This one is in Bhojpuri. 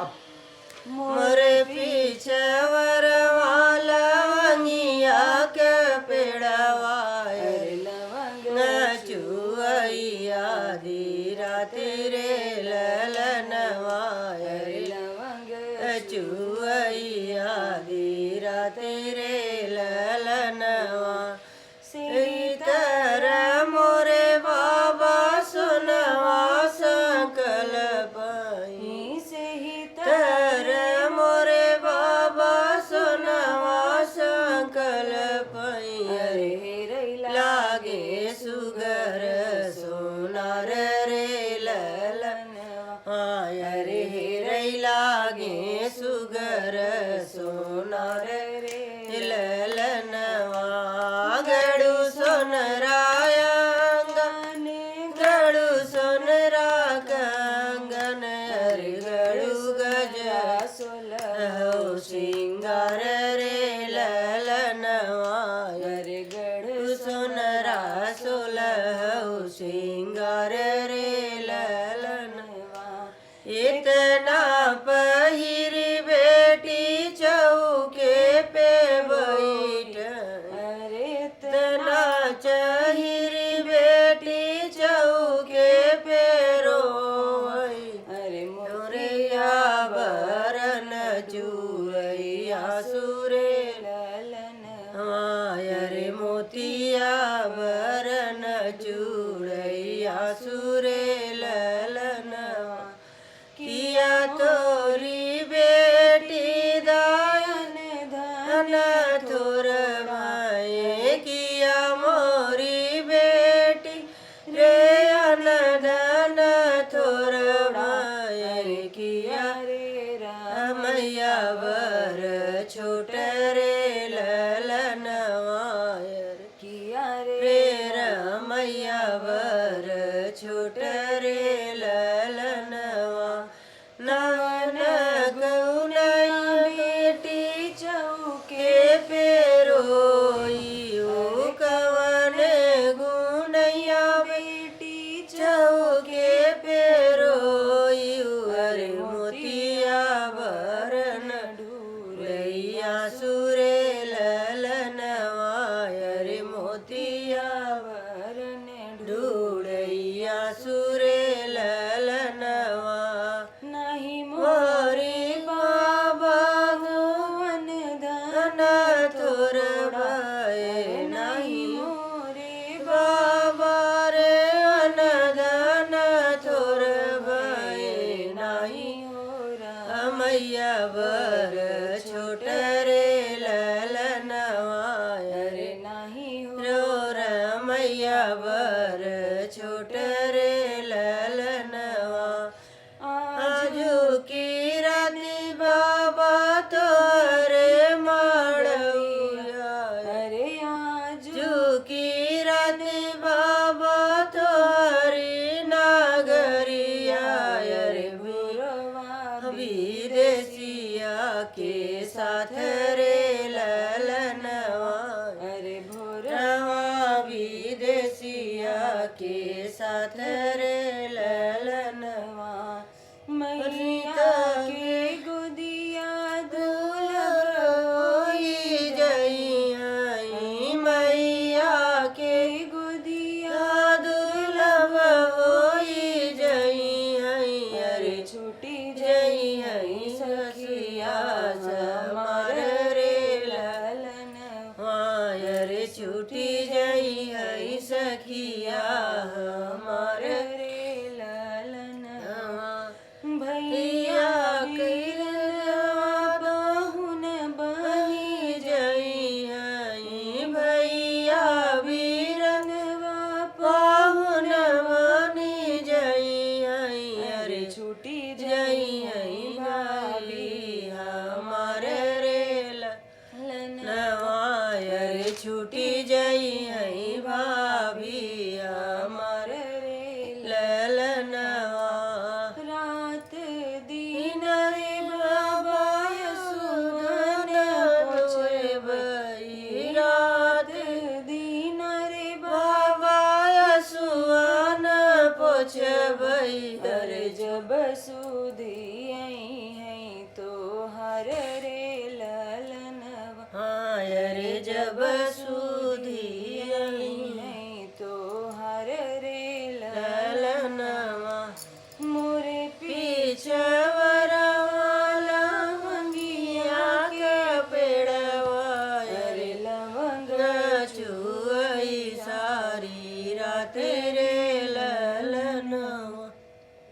अब मोर पीछवर लवंगिया के पेड़वा लवंग चुवैया धीरा तेरे ललनवा लवंग चुवैया धीरा तेरे ललनवा सीतर मोरे बाबा सुनवा सकल पाई सीतर मोरे बाबा सुनवा सकल पाई अरे लागे सुगर सोनार रे ललनवा अरे रे लागे सुगर सोनार रे ललनवा गड़ू सोनराया गड़ू सोनरा कंगन अरे गड़ू गजा सोलह सिंगार रे ललनवा अरे गड़ू सोनरा सोलह सिंगार रे ललनवा इतना पहिरी बेटी चौके पे बैठ अरे इतना चहिरी बेटी चौके पे रोई अरे मोरैया बरन चूरैया सुरे ललनवा अरे मोतिया बरन चूरैया सुरे ललनवा किया तोरी बेटी दायन धन थोर भाई किया मोरी बेटी रे अन धन थोर भाई किया रे रामैया बर छोट रे ललनवा किया रे रामैया बर छोट रे ललनवा नवन गौनैया बेटी चौके पे रोई ओ कवन गुनैया बेटी चौके पे रोई अरे मोतिया बरन ढूरैया सुरे ललनवा अरे मोतिया बरन ढूरैया सुरे ललनवा नहीं मोरे बाबा गुवन धन थोर भाई नहीं मोरे बाबा रे अन धन थोर भाई नहीं मैया बर छोट रे ललनवा अरे नहीं रो रमैया बर छोट रे ललनवा आजू की राती बाबा तोरे माड़िया अरे आजू की राती बाबा तोरी नागरिया अरे बुरवा विदेशिया के साथ रे ललनवा अरे भोरवा विदेशिया के साथ रे ललनवा मैया के गुदिया दुलर होई जइयाई मैया के गुदिया दुलभ होई जइयाई अरे छूटी जइयाई सखिया समार रे छुई सारी रात रे